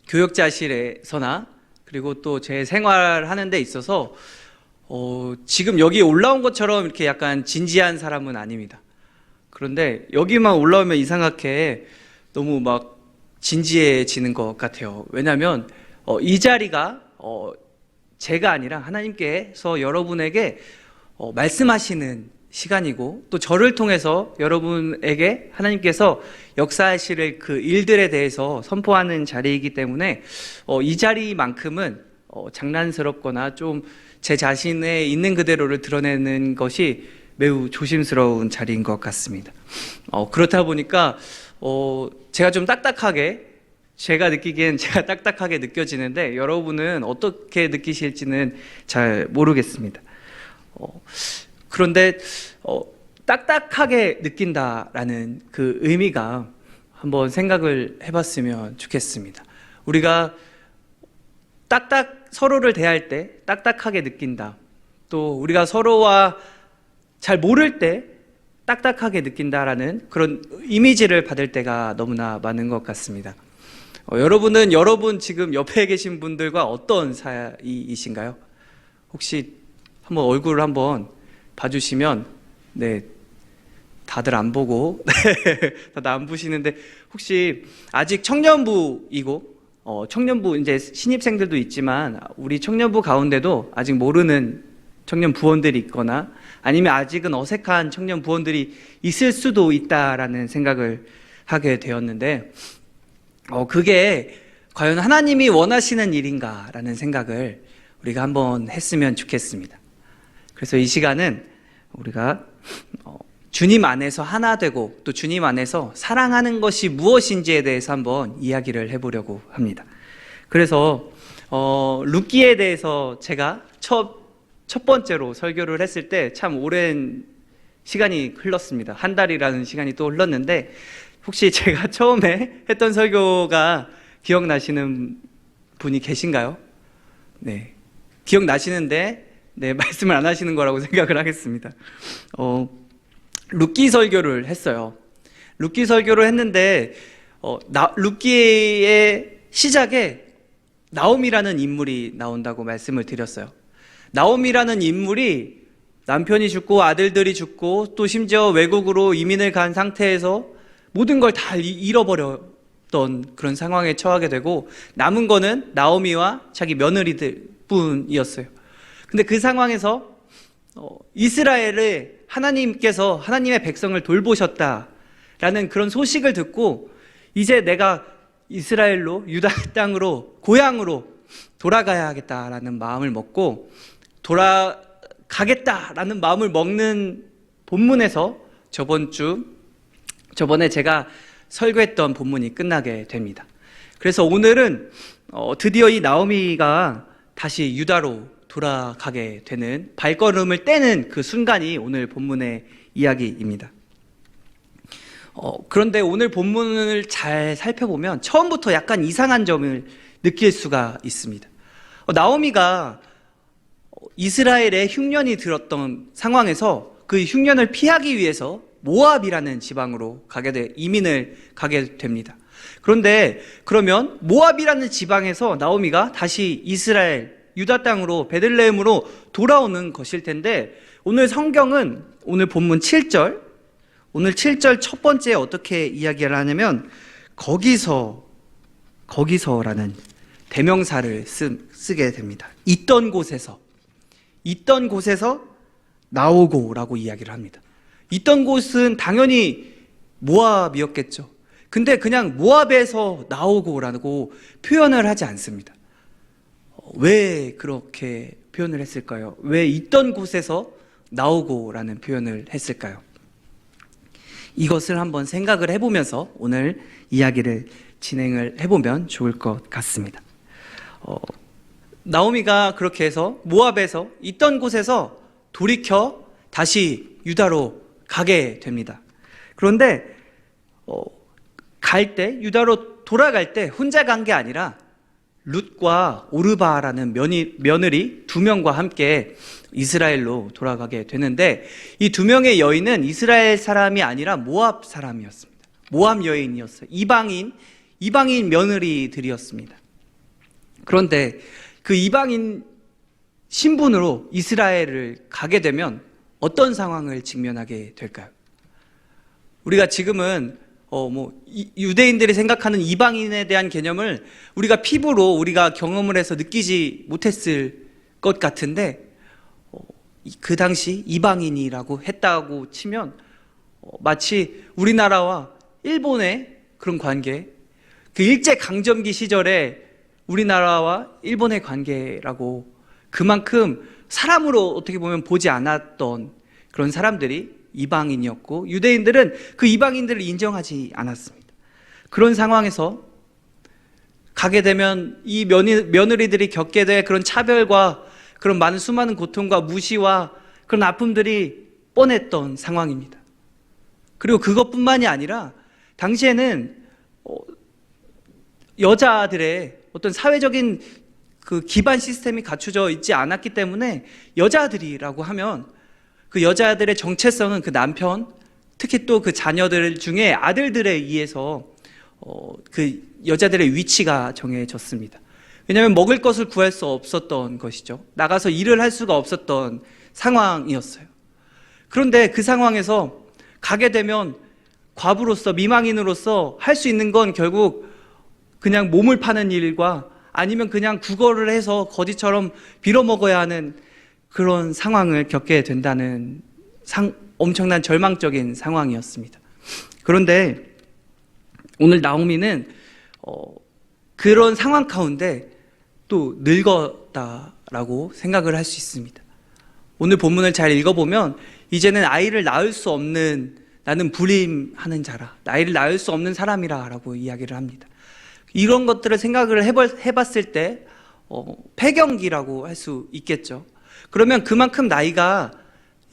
교역자실에서나 그리고 또 제 생활하는 데 있어서 지금 여기 올라온 것처럼 이렇게 약간 진지한 사람은 아닙니다. 그런데 여기만 올라오면 이상하게 너무 막 진지해지는 것 같아요. 왜냐하면 이 자리가 제가 아니라 하나님께서 여러분에게 말씀하시는 시간이고, 또 저를 통해서 여러분에게 하나님께서 역사하실 그 일들에 대해서 선포하는 자리이기 때문에 이 자리만큼은 장난스럽거나 좀 제 자신의 있는 그대로를 드러내는 것이 매우 조심스러운 자리인 것 같습니다. 그렇다 보니까 제가 좀 제가 느끼기엔 제가 딱딱하게 느껴지는데, 여러분은 어떻게 느끼실지는 잘 모르겠습니다. 그런데 딱딱하게 느낀다라는 그 의미가 한번 생각을 해봤으면 좋겠습니다. 우리가 서로를 대할 때 딱딱하게 느낀다, 또 우리가 서로와 잘 모를 때 딱딱하게 느낀다라는 그런 이미지를 받을 때가 너무나 많은 것 같습니다. 여러분은 지금 옆에 계신 분들과 어떤 사이이신가요? 혹시 한번 얼굴을 한번 봐주시면, 네, 다들 안 보고, 다들 안 보시는데, 혹시 아직 청년부이고, 청년부 이제 신입생들도 있지만, 우리 청년부 가운데도 아직 모르는 청년 부원들이 있거나, 아니면 아직은 어색한 청년 부원들이 있을 수도 있다라는 생각을 하게 되었는데, 그게 과연 하나님이 원하시는 일인가라는 생각을 우리가 한번 했으면 좋겠습니다. 그래서 이 시간은 우리가 주님 안에서 하나 되고, 또 주님 안에서 사랑하는 것이 무엇인지에 대해서 한번 이야기를 해보려고 합니다. 그래서 룻기에 대해서 제가 첫 번째로 설교를 했을 때 참 오랜 시간이 흘렀습니다. 한 달이라는 시간이 또 흘렀는데, 혹시 제가 처음에 했던 설교가 기억나시는 분이 계신가요? 네, 기억나시는데 네, 말씀을 안 하시는 거라고 생각을 하겠습니다. 룻기 설교를 했어요. 룻기 설교를 했는데 룻기의 시작에 나옴이라는 인물이 나온다고 말씀을 드렸어요. 나옴이라는 인물이 남편이 죽고 아들들이 죽고, 또 심지어 외국으로 이민을 간 상태에서 모든 걸 다 잃어버렸던 그런 상황에 처하게 되고, 남은 거는 나오미와 자기 며느리들 뿐이었어요. 근데 그 상황에서 이스라엘을 하나님께서 하나님의 백성을 돌보셨다라는 그런 소식을 듣고, 이제 내가 이스라엘로, 유다 땅으로, 고향으로 돌아가야겠다라는 마음을 먹고, 돌아가겠다라는 마음을 먹는 본문에서 저번에 제가 설교했던 본문이 끝나게 됩니다. 그래서 오늘은 드디어 이 나오미가 다시 유다로 돌아가게 되는, 발걸음을 떼는 그 순간이 오늘 본문의 이야기입니다. 그런데 오늘 본문을 잘 살펴보면 처음부터 약간 이상한 점을 느낄 수가 있습니다. 나오미가 이스라엘에 흉년이 들었던 상황에서 그 흉년을 피하기 위해서 모압이라는 지방으로 이민을 가게 됩니다. 그런데 그러면 모압이라는 지방에서 나오미가 다시 이스라엘, 유다 땅으로, 베들레헴으로 돌아오는 것일 텐데, 오늘 성경은 오늘 본문 7절, 오늘 7절 첫 번째 어떻게 이야기를 하냐면, 거기서라는 대명사를 쓰게 됩니다. 있던 곳에서 나오고라고 이야기를 합니다. 있던 곳은 당연히 모압이었겠죠. 근데 그냥 모압에서 나오고라고 표현을 하지 않습니다. 왜 그렇게 표현을 했을까요? 왜 있던 곳에서 나오고라는 표현을 했을까요? 이것을 한번 생각을 해보면서 오늘 이야기를 진행을 해보면 좋을 것 같습니다. 나오미가 그렇게 해서 모압에서 있던 곳에서 돌이켜 다시 유다로 가게 됩니다. 그런데 유다로 돌아갈 때 혼자 간 게 아니라 룻과 오르바라는 며느리 두 명과 함께 이스라엘로 돌아가게 되는데, 이 두 명의 여인은 이스라엘 사람이 아니라 모압 사람이었습니다. 모압 여인이었어요. 이방인 이방인 며느리들이었습니다. 그런데 그 이방인 신분으로 이스라엘을 가게 되면 어떤 상황을 직면하게 될까요? 우리가 지금은 유대인들이 생각하는 이방인에 대한 개념을 우리가 피부로 우리가 경험을 해서 느끼지 못했을 것 같은데, 그 당시 이방인이라고 했다고 치면 마치 우리나라와 일본의 그런 관계, 그 일제강점기 시절에 우리나라와 일본의 관계라고, 그만큼 사람으로 어떻게 보면 보지 않았던 그런 사람들이 이방인이었고, 유대인들은 그 이방인들을 인정하지 않았습니다. 그런 상황에서 가게 되면 이 며느리들이 겪게 될 그런 차별과 그런 많은 수많은 고통과 무시와 그런 아픔들이 뻔했던 상황입니다. 그리고 그것뿐만이 아니라 당시에는 여자들의 어떤 사회적인 그 기반 시스템이 갖춰져 있지 않았기 때문에 여자들이라고 하면 그 여자들의 정체성은 그 남편, 특히 또 그 자녀들 중에 아들들에 의해서 그 여자들의 위치가 정해졌습니다. 왜냐하면 먹을 것을 구할 수 없었던 것이죠. 나가서 일을 할 수가 없었던 상황이었어요. 그런데 그 상황에서 가게 되면 과부로서, 미망인으로서 할 수 있는 건 결국 그냥 몸을 파는 일과 아니면 그냥 구걸을 해서 거지처럼 빌어먹어야 하는 그런 상황을 겪게 된다는 엄청난 절망적인 상황이었습니다. 그런데 오늘 나오미는 그런 상황 가운데 또 늙었다라고 생각을 할 수 있습니다. 오늘 본문을 잘 읽어보면 이제는 아이를 낳을 수 없는, 나는 불임하는 자라, 아이를 낳을 수 없는 사람이라 라고 이야기를 합니다. 이런 것들을 생각을 해봤을 때 폐경기라고 할 수 있겠죠. 그러면 그만큼 나이가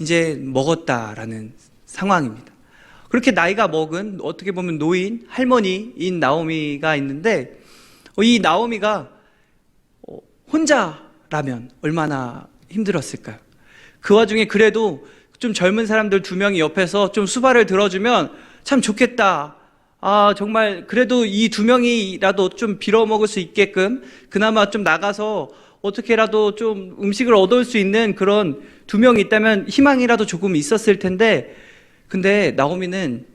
이제 먹었다라는 상황입니다. 그렇게 나이가 먹은, 어떻게 보면 노인, 할머니인 나오미가 있는데, 이 나오미가 혼자라면 얼마나 힘들었을까요? 그 와중에 그래도 좀 젊은 사람들 2명이 옆에서 좀 수발을 들어주면 참 좋겠다. 정말 그래도 이 2명이라도 좀 빌어먹을 수 있게끔 그나마 좀 나가서 어떻게라도 좀 음식을 얻을 수 있는 그런 2명이 있다면 희망이라도 조금 있었을 텐데, 근데 나오미는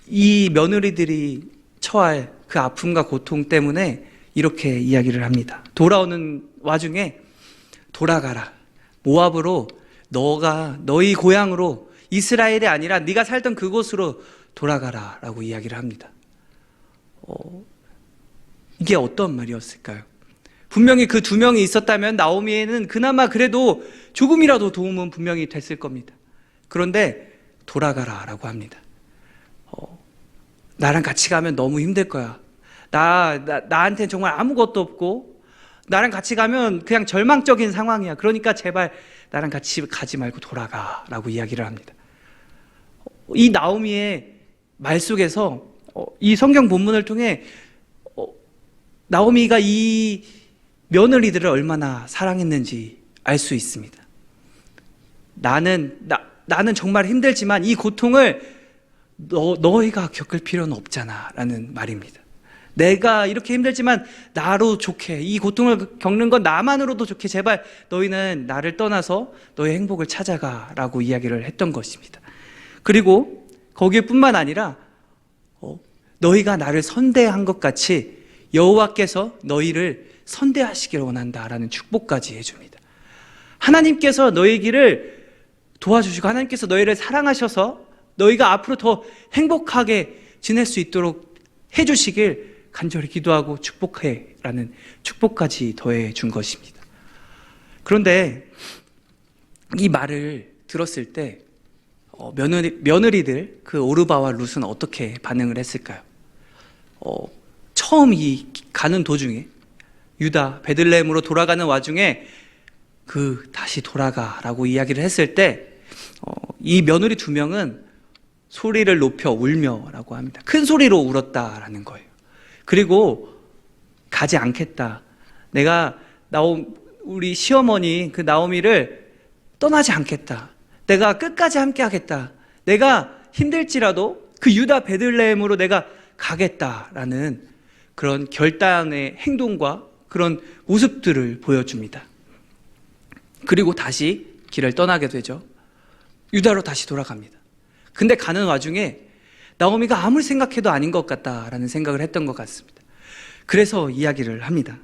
이 며느리들이 처할 그 아픔과 고통 때문에 이렇게 이야기를 합니다. 돌아오는 와중에 돌아가라. 모압으로, 너희 고향으로, 이스라엘이 아니라 네가 살던 그곳으로 돌아가라 라고 이야기를 합니다. 이게 어떤 말이었을까요? 분명히 그 2명이 있었다면 나오미에는 그나마 그래도 조금이라도 도움은 분명히 됐을 겁니다. 그런데 돌아가라 라고 합니다. 나랑 같이 가면 너무 힘들 거야. 나한테는 정말 아무것도 없고 나랑 같이 가면 그냥 절망적인 상황이야. 그러니까 제발 나랑 같이 가지 말고 돌아가 라고 이야기를 합니다. 이 나오미의 말 속에서 이 성경 본문을 통해 나오미가 이 며느리들을 얼마나 사랑했는지 알 수 있습니다. 나는 정말 힘들지만 이 고통을 너희가 겪을 필요는 없잖아 라는 말입니다. 내가 이렇게 힘들지만 나로 좋게, 이 고통을 겪는 건 나만으로도 좋게, 제발 너희는 나를 떠나서 너의 행복을 찾아가 라고 이야기를 했던 것입니다. 그리고 거기뿐만 아니라 너희가 나를 선대한 것 같이 여호와께서 너희를 선대하시기를 원한다라는 축복까지 해줍니다. 하나님께서 너희 길을 도와주시고 하나님께서 너희를 사랑하셔서 너희가 앞으로 더 행복하게 지낼 수 있도록 해주시길 간절히 기도하고 축복해라는 축복까지 더해 준 것입니다. 그런데 이 말을 들었을 때 며느리들 그 오르바와 룻은 어떻게 반응을 했을까요? 처음 이 가는 도중에 유다 베들레헴으로 돌아가는 와중에 다시 돌아가라고 이야기를 했을 때 이 며느리 2명은 소리를 높여 울며라고 합니다. 큰 소리로 울었다라는 거예요. 그리고 가지 않겠다. 내가 우리 시어머니 그 나오미를 떠나지 않겠다. 내가 끝까지 함께 하겠다. 내가 힘들지라도 그 유다 베들레헴으로 내가 가겠다라는 그런 결단의 행동과 그런 모습들을 보여줍니다. 그리고 다시 길을 떠나게 되죠. 유다로 다시 돌아갑니다. 근데 가는 와중에 나오미가 아무리 생각해도 아닌 것 같다라는 생각을 했던 것 같습니다. 그래서 이야기를 합니다.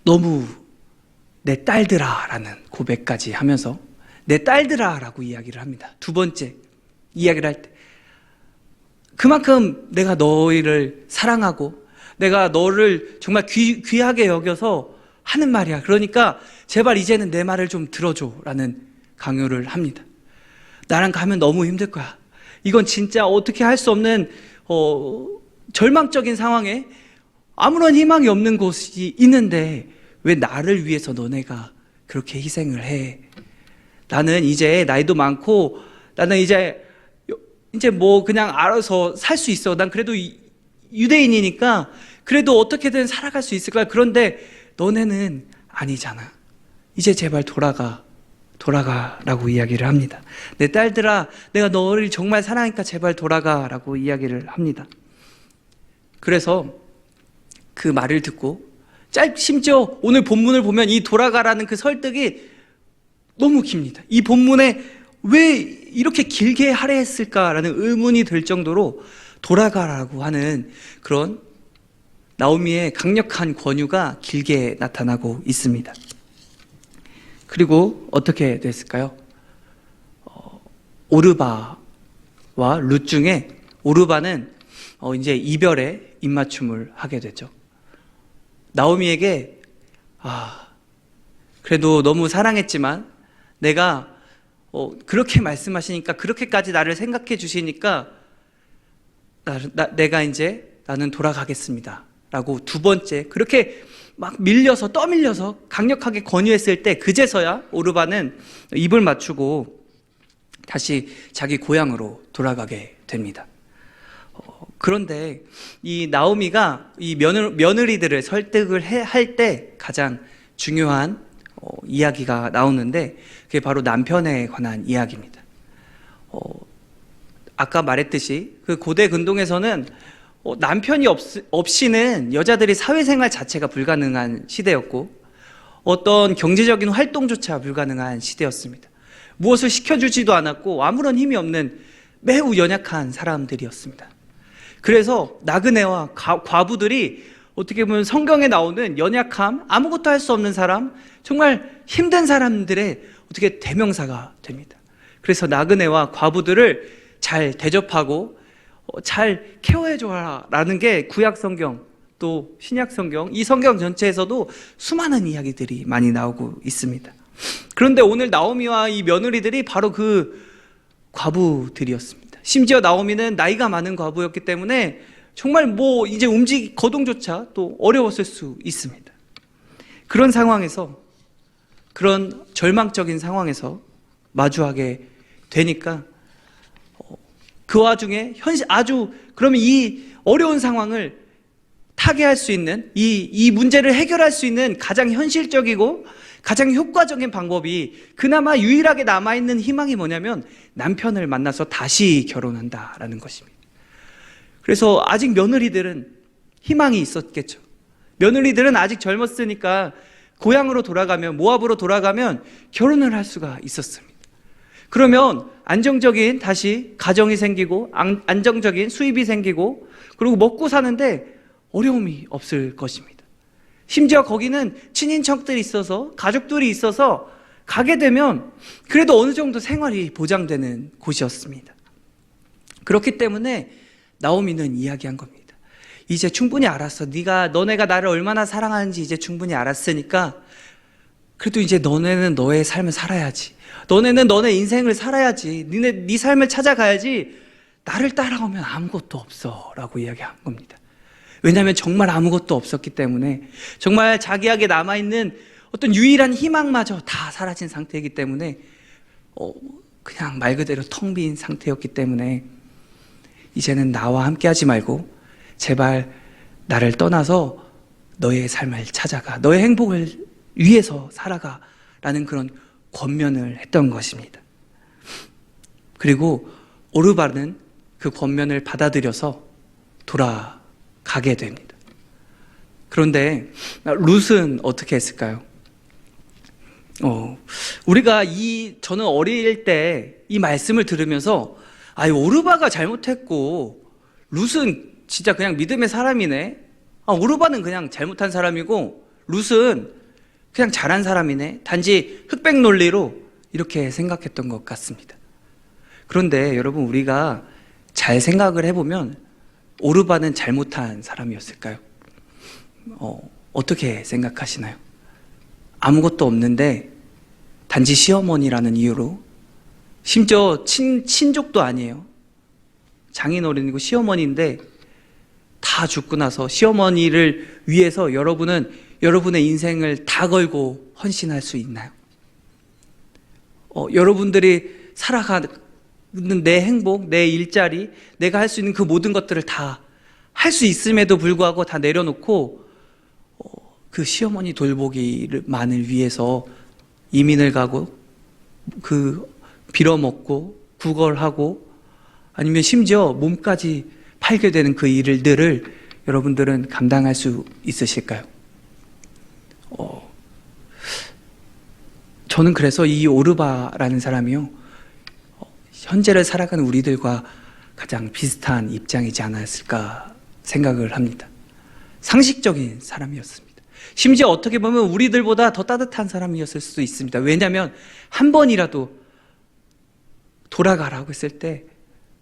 너무 내 딸들아라는 고백까지 하면서 내 딸들아라고 이야기를 합니다. 두 번째 이야기를 할 때 그만큼 내가 너희를 사랑하고 내가 너를 정말 귀하게 여겨서 하는 말이야. 그러니까 제발 이제는 내 말을 좀 들어줘라는 강요를 합니다. 나랑 가면 너무 힘들 거야. 이건 진짜 어떻게 할 수 없는 절망적인 상황에 아무런 희망이 없는 곳이 있는데 왜 나를 위해서 너네가 그렇게 희생을 해? 나는 이제 나이도 많고 나는 이제 뭐 그냥 알아서 살 수 있어. 난 그래도 유대인이니까 그래도 어떻게든 살아갈 수 있을 거야. 그런데 너네는 아니잖아. 이제 제발 돌아가라고 이야기를 합니다. 내 딸들아, 내가 너를 정말 사랑하니까 제발 돌아가라고 이야기를 합니다. 그래서 그 말을 듣고 심지어 오늘 본문을 보면 이 돌아가라는 그 설득이 너무 깁니다. 이 본문에 왜 이렇게 길게 하려 했을까라는 의문이 들 정도로 돌아가라고 하는 그런 나오미의 강력한 권유가 길게 나타나고 있습니다. 그리고 어떻게 됐을까요? 오르바와 룻 중에 오르바는 이제 이별의 입맞춤을 하게 되죠. 나오미에게 그래도 너무 사랑했지만 내가 그렇게 말씀하시니까 그렇게까지 나를 생각해 주시니까 내가 이제 나는 돌아가겠습니다 라고 두 번째 그렇게 막 떠밀려서 강력하게 권유했을 때 그제서야 오르바는 입을 맞추고 다시 자기 고향으로 돌아가게 됩니다. 그런데 이 나오미가 이 며느리들을 설득을 할 때 가장 중요한 이야기가 나오는데 그게 바로 남편에 관한 이야기입니다. 아까 말했듯이 그 고대 근동에서는 남편이 없이는 여자들이 사회생활 자체가 불가능한 시대였고 어떤 경제적인 활동조차 불가능한 시대였습니다. 무엇을 시켜주지도 않았고 아무런 힘이 없는 매우 연약한 사람들이었습니다. 그래서 나그네와 과부들이 어떻게 보면 성경에 나오는 연약함, 아무것도 할 수 없는 사람, 정말 힘든 사람들의 어떻게 대명사가 됩니다. 그래서 나그네와 과부들을 잘 대접하고 잘 케어해줘라라는 게 구약 성경 또 신약 성경 이 성경 전체에서도 수많은 이야기들이 많이 나오고 있습니다. 그런데 오늘 나오미와 이 며느리들이 바로 그 과부들이었습니다. 심지어 나오미는 나이가 많은 과부였기 때문에 정말 뭐 이제 거동조차 또 어려웠을 수 있습니다. 그런 상황에서 그런 절망적인 상황에서 마주하게 되니까 그 와중에 그러면 이 어려운 상황을 타개할 수 있는 이 문제를 해결할 수 있는 가장 현실적이고 가장 효과적인 방법이 그나마 유일하게 남아있는 희망이 뭐냐면 남편을 만나서 다시 결혼한다라는 것입니다. 그래서 아직 며느리들은 희망이 있었겠죠. 며느리들은 아직 젊었으니까 고향으로 돌아가면 모압으로 돌아가면 결혼을 할 수가 있었습니다. 그러면 안정적인 다시 가정이 생기고 안정적인 수입이 생기고 그리고 먹고 사는데 어려움이 없을 것입니다. 심지어 거기는 친인척들이 있어서 가족들이 있어서 가게 되면 그래도 어느 정도 생활이 보장되는 곳이었습니다. 그렇기 때문에 나오미는 이야기한 겁니다. 이제 충분히 알았어. 너네가 나를 얼마나 사랑하는지 이제 충분히 알았으니까 그래도 이제 너네는 너의 삶을 살아야지. 너네는 너네 인생을 살아야지. 네 삶을 찾아가야지. 나를 따라오면 아무것도 없어 라고 이야기한 겁니다. 왜냐하면 정말 아무것도 없었기 때문에 정말 자기에게 남아있는 어떤 유일한 희망마저 다 사라진 상태이기 때문에 그냥 말 그대로 텅 빈 상태였기 때문에 이제는 나와 함께 하지 말고 제발 나를 떠나서 너의 삶을 찾아가 너의 행복을 위해서 살아가 라는 그런 권면을 했던 것입니다. 그리고 오르바는 그 권면을 받아들여서 돌아가게 됩니다. 그런데 룻은 어떻게 했을까요? 저는 어릴 때 이 말씀을 들으면서 오르바가 잘못했고 룻은 진짜 그냥 믿음의 사람이네. 오르바는 그냥 잘못한 사람이고 룻은 그냥 잘한 사람이네. 단지 흑백 논리로 이렇게 생각했던 것 같습니다. 그런데 여러분, 우리가 잘 생각을 해보면 오르바는 잘못한 사람이었을까요? 어떻게 생각하시나요? 아무것도 없는데 단지 시어머니라는 이유로, 심지어 친족도 아니에요. 장인어른이고 시어머니인데 다 죽고 나서 시어머니를 위해서 여러분은 여러분의 인생을 다 걸고 헌신할 수 있나요? 여러분들이 살아가는 내 행복, 내 일자리, 내가 할 수 있는 그 모든 것들을 다 할 수 있음에도 불구하고 다 내려놓고 그 시어머니 돌보기만을 위해서 이민을 가고 빌어먹고 구걸하고 아니면 심지어 몸까지 팔게 되는 그 일들을 여러분들은 감당할 수 있으실까요? 저는 그래서 이 오르바라는 사람이요, 현재를 살아가는 우리들과 가장 비슷한 입장이지 않았을까 생각을 합니다. 상식적인 사람이었습니다. 심지어 어떻게 보면 우리들보다 더 따뜻한 사람이었을 수도 있습니다. 왜냐하면 한 번이라도 돌아가라고 했을 때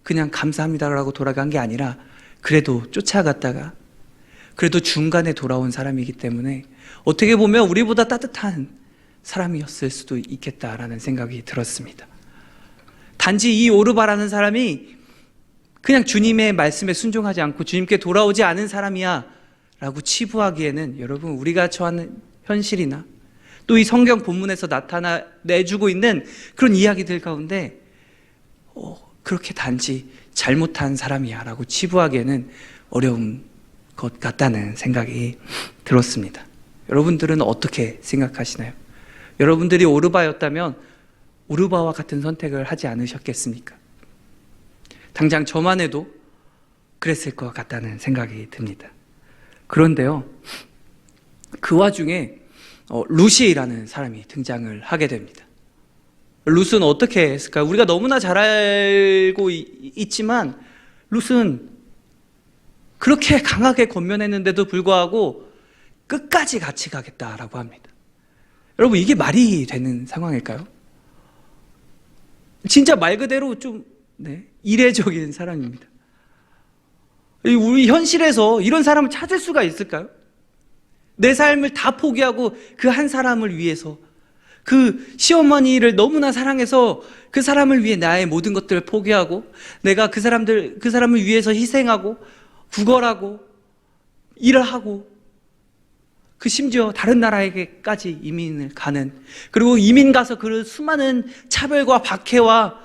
그냥 감사합니다라고 돌아간 게 아니라 그래도 쫓아갔다가 그래도 중간에 돌아온 사람이기 때문에 어떻게 보면 우리보다 따뜻한 사람이었을 수도 있겠다라는 생각이 들었습니다. 단지 이 오르바라는 사람이 그냥 주님의 말씀에 순종하지 않고 주님께 돌아오지 않은 사람이야 라고 치부하기에는, 여러분, 우리가 처하는 현실이나 또 이 성경 본문에서 나타내주고 있는 그런 이야기들 가운데 그렇게 단지 잘못한 사람이야 라고 치부하기에는 어려운 것 같다는 생각이 들었습니다. 여러분들은 어떻게 생각하시나요? 여러분들이 오르바였다면 오르바와 같은 선택을 하지 않으셨겠습니까? 당장 저만 해도 그랬을 것 같다는 생각이 듭니다. 그런데요, 그 와중에 룻이라는 사람이 등장을 하게 됩니다. 룻은 어떻게 했을까요? 우리가 너무나 잘 알고 있지만 룻은 그렇게 강하게 권면했는데도 불구하고 끝까지 같이 가겠다라고 합니다. 여러분, 이게 말이 되는 상황일까요? 진짜 말 그대로 좀 이례적인 사람입니다. 우리 현실에서 이런 사람을 찾을 수가 있을까요? 내 삶을 다 포기하고 그 한 사람을 위해서, 그 시어머니를 너무나 사랑해서 그 사람을 위해 나의 모든 것들을 포기하고 내가 그 사람을 위해서 희생하고 구걸하고 일을 하고 심지어 다른 나라에게까지 이민을 가는, 그리고 이민 가서 그 수많은 차별과 박해와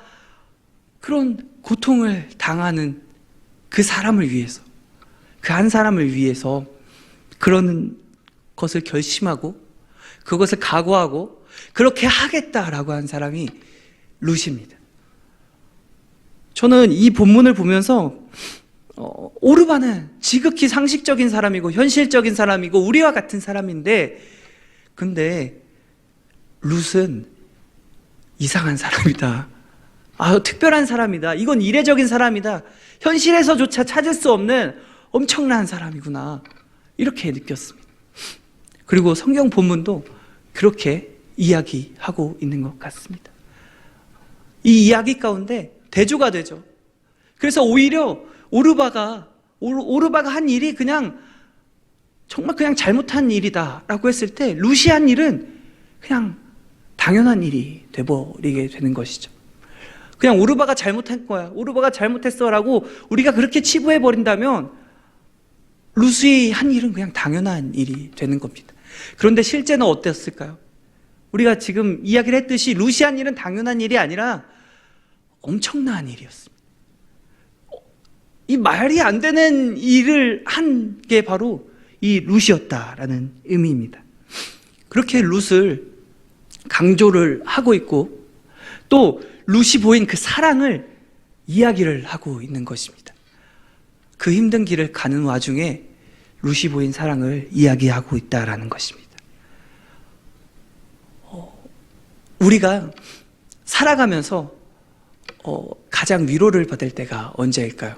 그런 고통을 당하는 그 사람을 위해서, 그 한 사람을 위해서 그런 것을 결심하고 그것을 각오하고 그렇게 하겠다라고 한 사람이 룻입니다. 저는 이 본문을 보면서 오르바는 지극히 상식적인 사람이고 현실적인 사람이고 우리와 같은 사람인데, 근데 룻은 이상한 사람이다. 특별한 사람이다. 이건 이례적인 사람이다. 현실에서조차 찾을 수 없는 엄청난 사람이구나. 이렇게 느꼈습니다. 그리고 성경 본문도 그렇게 이야기하고 있는 것 같습니다. 이 이야기 가운데 대조가 되죠. 그래서 오히려 오르바가 한 일이 정말 그냥 잘못한 일이다라고 했을 때 룻이 한 일은 그냥 당연한 일이 돼버리게 되는 것이죠. 그냥 오르바가 잘못한 거야, 오르바가 잘못했어라고 우리가 그렇게 치부해버린다면 룻이 한 일은 그냥 당연한 일이 되는 겁니다. 그런데 실제는 어땠을까요? 우리가 지금 이야기를 했듯이 룻이 한 일은 당연한 일이 아니라 엄청난 일이었습니다. 이 말이 안 되는 일을 한 게 바로 이 룻이었다라는 의미입니다. 그렇게 룻을 강조를 하고 있고, 또 룻이 보인 그 사랑을 이야기를 하고 있는 것입니다. 그 힘든 길을 가는 와중에 룻이 보인 사랑을 이야기하고 있다라는 것입니다. 우리가 살아가면서 가장 위로를 받을 때가 언제일까요?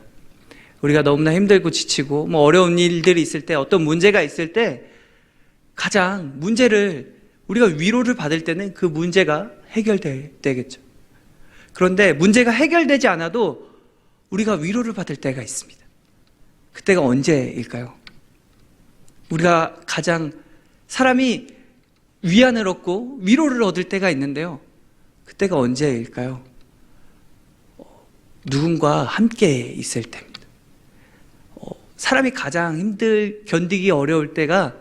우리가 너무나 힘들고 지치고 어려운 일들이 있을 때, 어떤 문제가 있을 때 가장 우리가 위로를 받을 때는 그 문제가 해결될 때겠죠. 그런데 문제가 해결되지 않아도 우리가 위로를 받을 때가 있습니다. 그때가 언제일까요? 우리가 가장 사람이 위안을 얻고 위로를 얻을 때가 있는데요. 그때가 언제일까요? 누군가 함께 있을 때입니다. 사람이 가장 견디기 어려울 때가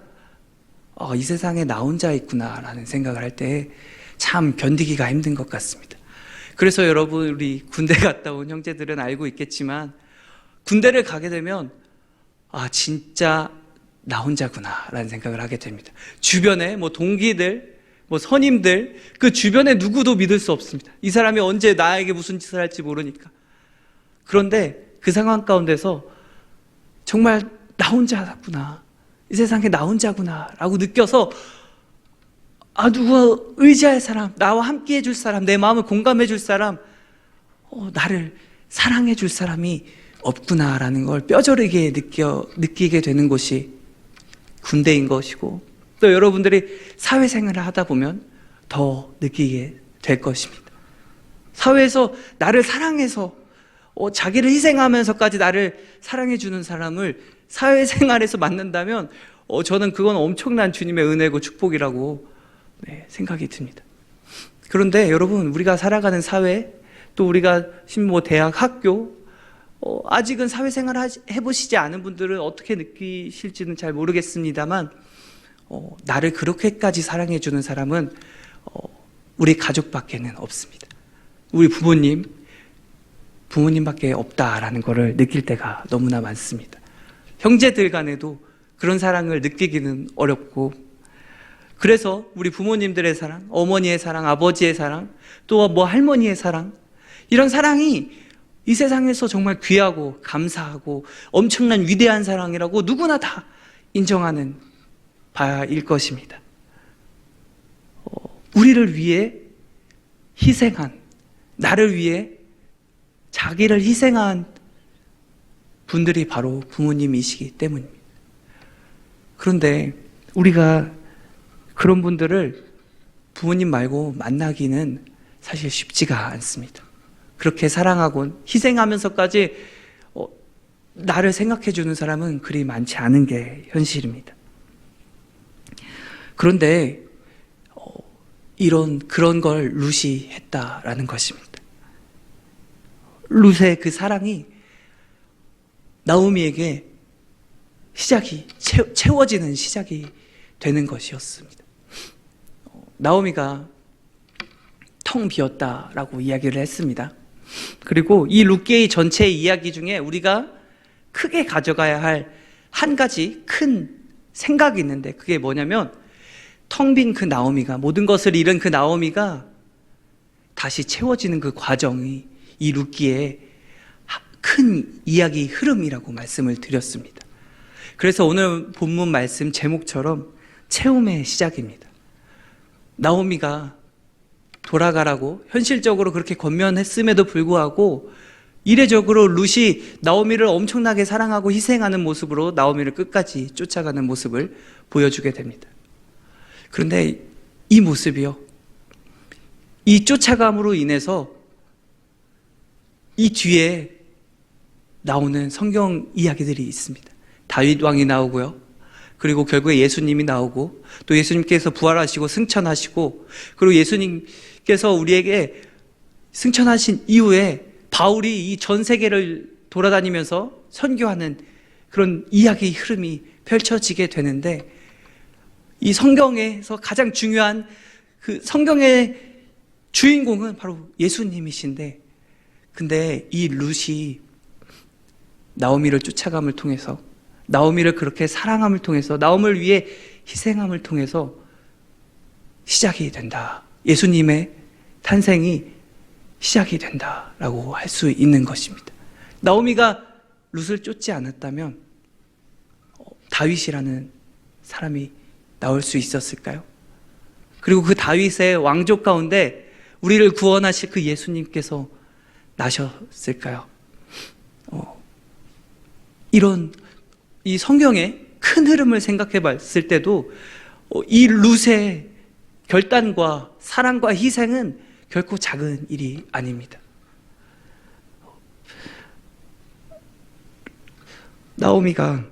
이 세상에 나 혼자 있구나라는 생각을 할 때 참 견디기가 힘든 것 같습니다. 그래서 여러분, 우리 군대 갔다 온 형제들은 알고 있겠지만 군대를 가게 되면 진짜 나 혼자구나라는 생각을 하게 됩니다. 주변에 동기들, 선임들, 그 주변에 누구도 믿을 수 없습니다. 이 사람이 언제 나에게 무슨 짓을 할지 모르니까. 그런데 그 상황 가운데서 정말 나 혼자구나, 이 세상에 나 혼자구나 라고 느껴서 누가 의지할 사람, 나와 함께 해줄 사람, 내 마음을 공감해 줄 사람, 나를 사랑해 줄 사람이 없구나라는 걸 뼈저리게 느끼게 되는 곳이 군대인 것이고, 또 여러분들이 사회생활을 하다 보면 더 느끼게 될 것입니다. 사회에서 나를 사랑해서 자기를 희생하면서까지 나를 사랑해 주는 사람을 사회생활에서 만난다면 저는 그건 엄청난 주님의 은혜고 축복이라고 생각이 듭니다. 그런데 여러분, 우리가 살아가는 사회, 또 우리가 대학, 학교, 아직은 사회생활 해보시지 않은 분들은 어떻게 느끼실지는 잘 모르겠습니다만 나를 그렇게까지 사랑해주는 사람은 우리 가족밖에는 없습니다. 우리 부모님밖에 없다라는 것을 느낄 때가 너무나 많습니다. 형제들 간에도 그런 사랑을 느끼기는 어렵고, 그래서 우리 부모님들의 사랑, 어머니의 사랑, 아버지의 사랑, 또 할머니의 사랑, 이런 사랑이 이 세상에서 정말 귀하고 감사하고 엄청난 위대한 사랑이라고 누구나 다 인정하는 바일 것입니다. 우리를 위해 희생한, 나를 위해 자기를 희생한 분들이 바로 부모님이시기 때문입니다. 그런데 우리가 그런 분들을 부모님 말고 만나기는 사실 쉽지가 않습니다. 그렇게 사랑하고 희생하면서까지 나를 생각해 주는 사람은 그리 많지 않은 게 현실입니다. 그런데 그런 걸 룻이 했다라는 것입니다. 룻의 그 사랑이 나오미에게 채워지는 시작이 되는 것이었습니다. 나오미가 텅 비었다라고 이야기를 했습니다. 그리고 이 룻기의 전체 이야기 중에 우리가 크게 가져가야 할 한 가지 큰 생각이 있는데, 그게 뭐냐면 텅 빈 그 나오미가, 모든 것을 잃은 그 나오미가 다시 채워지는 그 과정이 이 룻기의 큰 이야기 흐름이라고 말씀을 드렸습니다. 그래서 오늘 본문 말씀 제목처럼 채움의 시작입니다. 나오미가 돌아가라고 현실적으로 그렇게 권면했음에도 불구하고 이례적으로 룻이 나오미를 엄청나게 사랑하고 희생하는 모습으로 나오미를 끝까지 쫓아가는 모습을 보여주게 됩니다. 그런데 이 모습이요, 이 쫓아감으로 인해서 이 뒤에 나오는 성경 이야기들이 있습니다. 다윗 왕이 나오고요, 그리고 결국에 예수님이 나오고, 또 예수님께서 부활하시고 승천하시고, 그리고 예수님께서 우리에게 승천하신 이후에 바울이 이 전 세계를 돌아다니면서 선교하는 그런 이야기의 흐름이 펼쳐지게 되는데, 이 성경에서 가장 중요한 그 성경의 주인공은 바로 예수님이신데, 근데 이 룻이 나오미를 쫓아감을 통해서, 나오미를 그렇게 사랑함을 통해서, 나오미를 위해 희생함을 통해서 시작이 된다. 예수님의 탄생이 시작이 된다라고 할 수 있는 것입니다. 나오미가 룻을 쫓지 않았다면 다윗이라는 사람이 나올 수 있었을까요? 그리고 그 다윗의 왕족 가운데 우리를 구원하실 그 예수님께서 나셨을까요? 이런 이 성경의 큰 흐름을 생각해 봤을 때도 이 룻의 결단과 사랑과 희생은 결코 작은 일이 아닙니다. 나오미가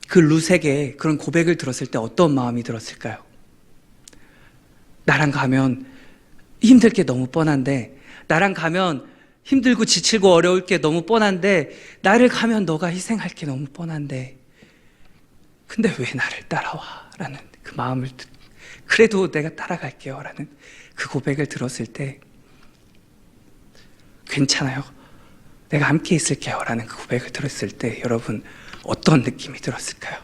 그 룻에게 그런 고백을 들었을 때 어떤 마음이 들었을까요? 나랑 가면 힘들 게 너무 뻔한데, 나랑 가면 힘들고 지치고 어려울 게 너무 뻔한데, 나를 가면 너가 희생할 게 너무 뻔한데, 근데 왜 나를 따라와? 라는 그 마음을, 그래도 내가 따라갈게요 라는 그 고백을 들었을 때, 괜찮아요, 내가 함께 있을게요 라는 그 고백을 들었을 때 여러분 어떤 느낌이 들었을까요?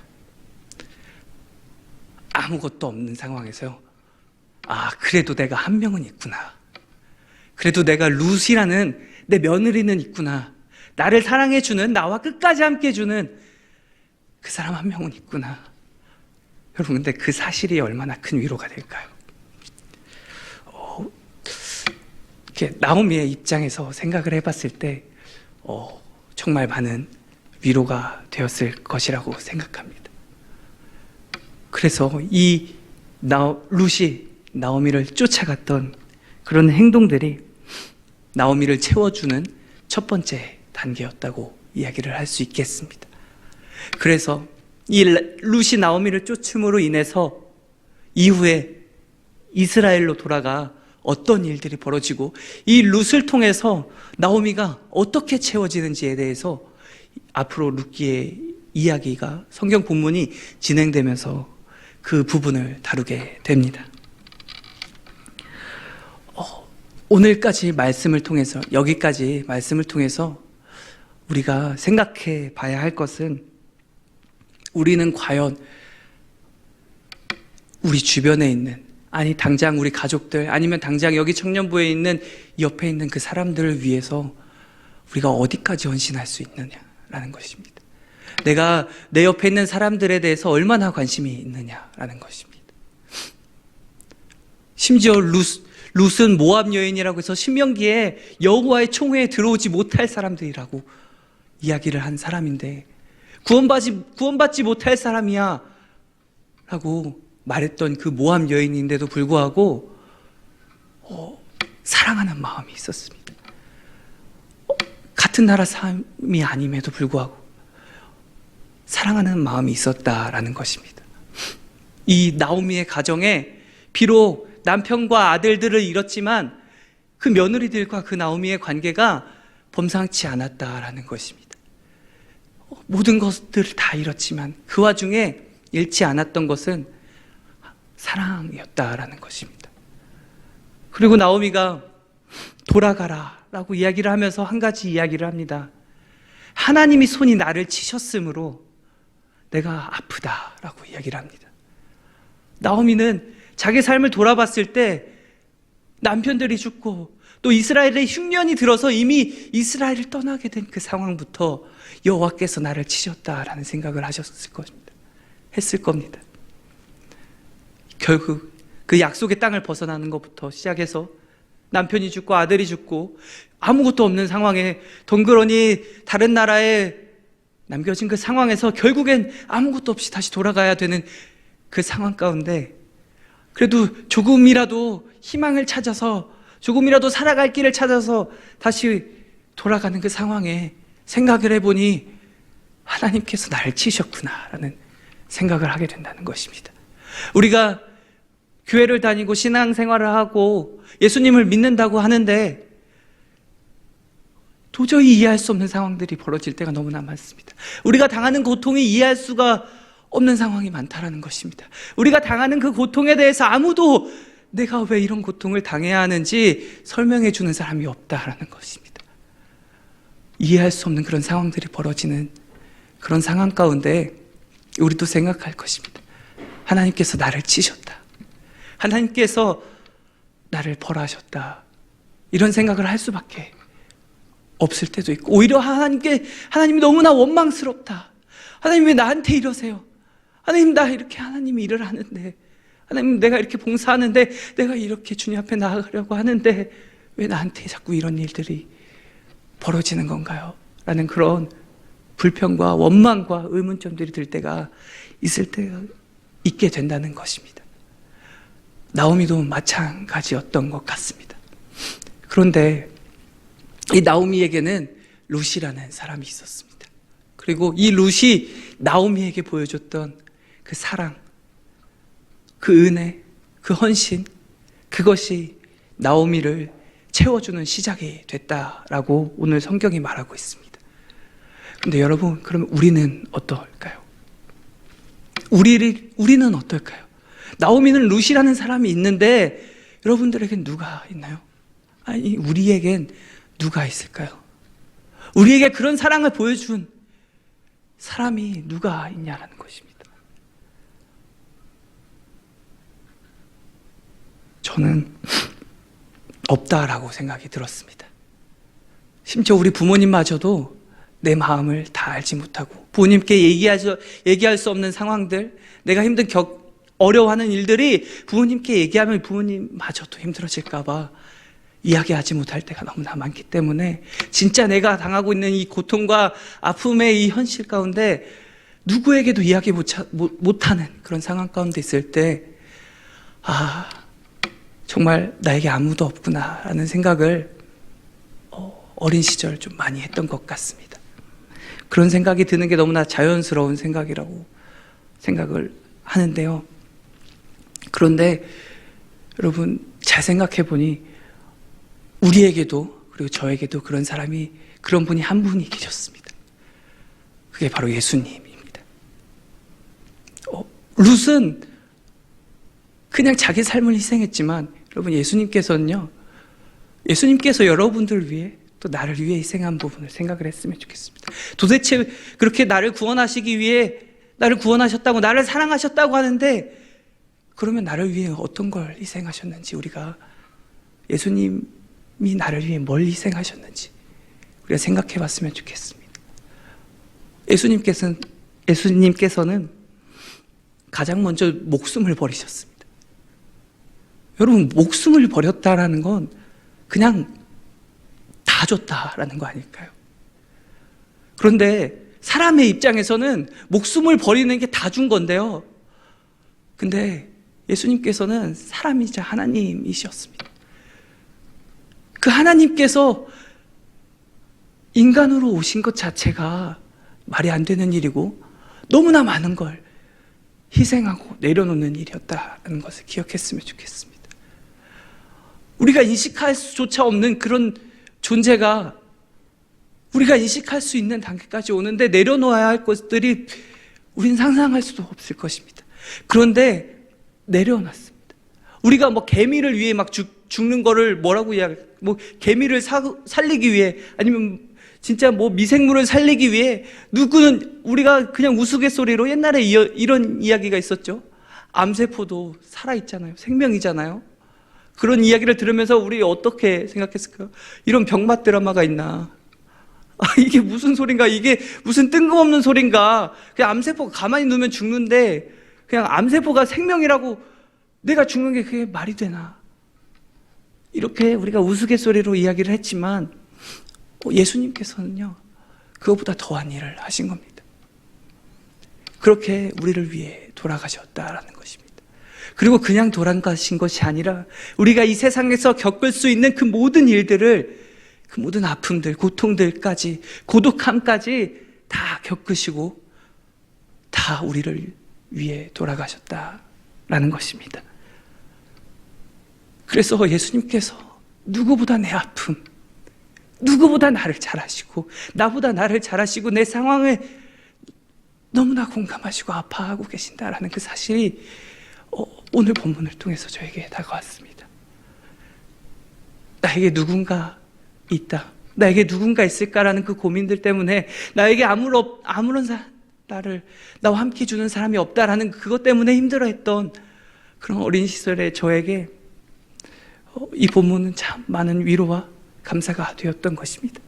아무것도 없는 상황에서요, 그래도 내가 한 명은 있구나, 그래도 내가 룻이라는 내 며느리는 있구나, 나를 사랑해주는, 나와 끝까지 함께 해주는 그 사람 한 명은 있구나. 여러분, 근데 그 사실이 얼마나 큰 위로가 될까요? 이렇게 나오미의 입장에서 생각을 해봤을 때 정말 많은 위로가 되었을 것이라고 생각합니다. 그래서 이 룻이 나오미를 쫓아갔던 그런 행동들이 나오미를 채워주는 첫 번째 단계였다고 이야기를 할 수 있겠습니다. 그래서 이 룻이 나오미를 쫓음으로 인해서 이후에 이스라엘로 돌아가 어떤 일들이 벌어지고 이 룻을 통해서 나오미가 어떻게 채워지는지에 대해서 앞으로 룻기의 이야기가, 성경 본문이 진행되면서 그 부분을 다루게 됩니다. 오늘까지 말씀을 통해서, 여기까지 말씀을 통해서 우리가 생각해 봐야 할 것은, 우리는 과연 우리 주변에 있는, 아니 당장 우리 가족들, 아니면 당장 여기 청년부에 있는 옆에 있는 그 사람들을 위해서 우리가 어디까지 헌신할 수 있느냐라는 것입니다. 내가 내 옆에 있는 사람들에 대해서 얼마나 관심이 있느냐라는 것입니다. 심지어 룻은 모압 여인이라고 해서 신명기에 여호와의 총회에 들어오지 못할 사람들이라고 이야기를 한 사람인데, 구원받지 못할 사람이야 라고 말했던 그 모압 여인인데도 불구하고 사랑하는 마음이 있었습니다. 같은 나라 사람이 아님에도 불구하고 사랑하는 마음이 있었다라는 것입니다. 이 나오미의 가정에 비록 남편과 아들들을 잃었지만 그 며느리들과 그 나오미의 관계가 범상치 않았다라는 것입니다. 모든 것들을 다 잃었지만 그 와중에 잃지 않았던 것은 사랑이었다라는 것입니다. 그리고 나오미가 돌아가라 라고 이야기를 하면서 한 가지 이야기를 합니다. 하나님이 손이 나를 치셨으므로 내가 아프다라고 이야기를 합니다. 나오미는 자기 삶을 돌아봤을 때 남편들이 죽고 또 이스라엘의 흉년이 들어서 이미 이스라엘을 떠나게 된 그 상황부터 여호와께서 나를 치셨다라는 생각을 했을 겁니다. 결국 그 약속의 땅을 벗어나는 것부터 시작해서 남편이 죽고 아들이 죽고 아무것도 없는 상황에 덩그러니 다른 나라에 남겨진 그 상황에서 결국엔 아무것도 없이 다시 돌아가야 되는 그 상황 가운데 그래도 조금이라도 희망을 찾아서, 조금이라도 살아갈 길을 찾아서 다시 돌아가는 그 상황에 생각을 해보니 하나님께서 나를 치셨구나라는 생각을 하게 된다는 것입니다. 우리가 교회를 다니고 신앙생활을 하고 예수님을 믿는다고 하는데 도저히 이해할 수 없는 상황들이 벌어질 때가 너무나 많습니다. 우리가 당하는 고통이 이해할 수가 없는 상황이 많다라는 것입니다. 우리가 당하는 그 고통에 대해서 아무도 내가 왜 이런 고통을 당해야 하는지 설명해 주는 사람이 없다라는 것입니다. 이해할 수 없는 그런 상황들이 벌어지는 그런 상황 가운데 우리도 생각할 것입니다. 하나님께서 나를 치셨다. 하나님께서 나를 벌하셨다. 이런 생각을 할 수밖에 없을 때도 있고, 오히려 하나님이 너무나 원망스럽다. 하나님 왜 나한테 이러세요? 하나님 나 이렇게 하나님이 일을 하는데, 하나님 내가 이렇게 봉사하는데, 내가 이렇게 주님 앞에 나아가려고 하는데 왜 나한테 자꾸 이런 일들이 벌어지는 건가요? 라는 그런 불평과 원망과 의문점들이 들 때가 있게 된다는 것입니다. 나오미도 마찬가지였던 것 같습니다. 그런데 이 나오미에게는 룻이라는 사람이 있었습니다. 그리고 이 룻이 나오미에게 보여줬던 그 사랑, 그 은혜, 그 헌신, 그것이 나오미를 채워주는 시작이 됐다라고 오늘 성경이 말하고 있습니다. 그런데 여러분, 그러면 우리는 어떨까요? 우리는 어떨까요? 나오미는 룻이라는 사람이 있는데 여러분들에겐 누가 있나요? 아니, 우리에겐 누가 있을까요? 우리에게 그런 사랑을 보여준 사람이 누가 있냐라는 것입니다. 저는 없다라고 생각이 들었습니다. 심지어 우리 부모님마저도 내 마음을 다 알지 못하고, 부모님께 얘기할 수 없는 상황들, 내가 어려워하는 일들이 부모님께 얘기하면 부모님마저도 힘들어질까봐 이야기하지 못할 때가 너무나 많기 때문에, 진짜 내가 당하고 있는 이 고통과 아픔의 이 현실 가운데 누구에게도 이야기 못하는 그런 상황 가운데 있을 때, 정말 나에게 아무도 없구나라는 생각을 어린 시절 좀 많이 했던 것 같습니다. 그런 생각이 드는 게 너무나 자연스러운 생각이라고 생각을 하는데요. 그런데 여러분, 잘 생각해 보니 우리에게도, 그리고 저에게도 그런 분이 한 분이 계셨습니다. 그게 바로 예수님입니다. 룻은 그냥 자기 삶을 희생했지만, 여러분, 예수님께서 여러분들을 위해, 또 나를 위해 희생한 부분을 생각을 했으면 좋겠습니다. 도대체 그렇게 나를 구원하시기 위해 나를 구원하셨다고, 나를 사랑하셨다고 하는데, 그러면 나를 위해 어떤 걸 희생하셨는지, 우리가 예수님이 나를 위해 뭘 희생하셨는지 우리가 생각해 봤으면 좋겠습니다. 예수님께서는 가장 먼저 목숨을 버리셨습니다. 여러분, 목숨을 버렸다라는 건 그냥 다 줬다라는 거 아닐까요? 그런데 사람의 입장에서는 목숨을 버리는 게 다 준 건데요. 근데 예수님께서는 사람이자 하나님이셨습니다. 그 하나님께서 인간으로 오신 것 자체가 말이 안 되는 일이고, 너무나 많은 걸 희생하고 내려놓는 일이었다는 것을 기억했으면 좋겠습니다. 우리가 인식할 수조차 없는 그런 존재가 우리가 인식할 수 있는 단계까지 오는데, 내려놓아야 할 것들이 우리는 상상할 수도 없을 것입니다. 그런데 내려놨습니다. 우리가 개미를 위해 죽는 거를 뭐라고 개미를 살리기 위해, 아니면 진짜 미생물을 살리기 위해, 누구는 우리가 그냥 우스갯소리로 옛날에 이런 이야기가 있었죠. 암세포도 살아있잖아요. 생명이잖아요. 그런 이야기를 들으면서 우리 어떻게 생각했을까요? 이런 병맛 드라마가 있나? 이게 무슨 소린가? 이게 무슨 뜬금없는 소린가? 그냥 암세포가 가만히 누우면 죽는데, 그냥 암세포가 생명이라고 내가 죽는 게 그게 말이 되나? 이렇게 우리가 우스갯소리로 이야기를 했지만, 예수님께서는요, 그것보다 더한 일을 하신 겁니다. 그렇게 우리를 위해 돌아가셨다라는 것입니다. 그리고 그냥 돌아가신 것이 아니라, 우리가 이 세상에서 겪을 수 있는 그 모든 일들을, 그 모든 아픔들, 고통들까지, 고독함까지 다 겪으시고 다 우리를 위해 돌아가셨다라는 것입니다. 그래서 예수님께서 누구보다 내 아픔, 누구보다 나를 잘 아시고, 나보다 나를 잘 아시고, 내 상황을 너무나 공감하시고 아파하고 계신다라는 그 사실이 오늘 본문을 통해서 저에게 다가왔습니다. 나에게 누군가 있다, 나에게 누군가 있을까라는 그 고민들 때문에, 나에게 나와 함께 주는 사람이 없다라는 그것 때문에 힘들어했던 그런 어린 시절의 저에게 이 본문은 참 많은 위로와 감사가 되었던 것입니다.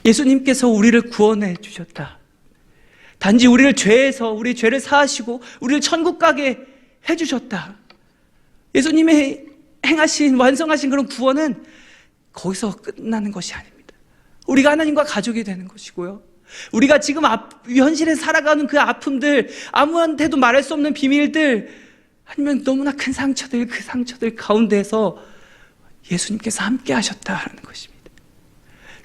예수님께서 우리를 구원해 주셨다. 단지 우리를 죄에서 우리 죄를 사하시고 우리를 천국 가게 해주셨다. 예수님의 행하신 완성하신 그런 구원은 거기서 끝나는 것이 아닙니다. 우리가 하나님과 가족이 되는 것이고요, 우리가 지금 현실에 살아가는 그 아픔들, 아무한테도 말할 수 없는 비밀들, 아니면 너무나 큰 상처들, 그 상처들 가운데서 예수님께서 함께 하셨다라는 것입니다.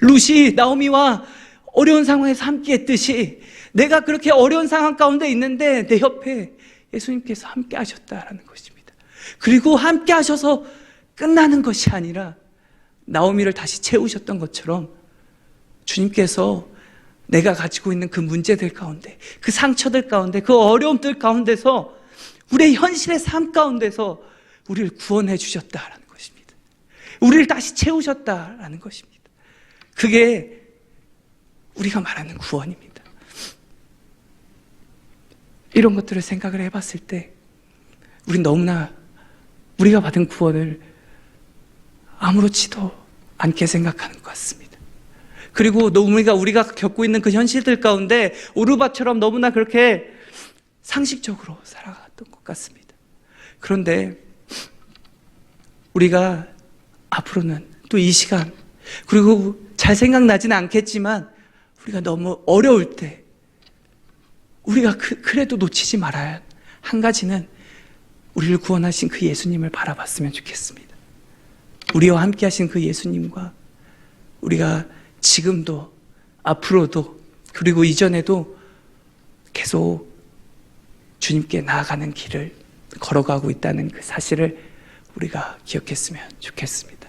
룻이 나오미와 어려운 상황에서 함께 했듯이 내가 그렇게 어려운 상황 가운데 있는데 내 옆에 예수님께서 함께 하셨다라는 것입니다. 그리고 함께 하셔서 끝나는 것이 아니라 나오미를 다시 채우셨던 것처럼 주님께서 내가 가지고 있는 그 문제들 가운데, 그 상처들 가운데, 그 어려움들 가운데서, 우리의 현실의 삶 가운데서 우리를 구원해 주셨다라는 것입니다. 우리를 다시 채우셨다라는 것입니다. 그게 우리가 말하는 구원입니다. 이런 것들을 생각을 해봤을 때 우린 너무나 우리가 받은 구원을 아무렇지도 않게 생각하는 것 같습니다. 그리고 우리가 겪고 있는 그 현실들 가운데 오르바처럼 너무나 그렇게 상식적으로 살아갔던 것 같습니다. 그런데 우리가 앞으로는 또 이 시간, 그리고 잘 생각나지는 않겠지만 우리가 너무 어려울 때 우리가 그래도 놓치지 말아야 한 가지는 우리를 구원하신 그 예수님을 바라봤으면 좋겠습니다. 우리와 함께 하신 그 예수님과 우리가 지금도 앞으로도 그리고 이전에도 계속 주님께 나아가는 길을 걸어가고 있다는 그 사실을 우리가 기억했으면 좋겠습니다.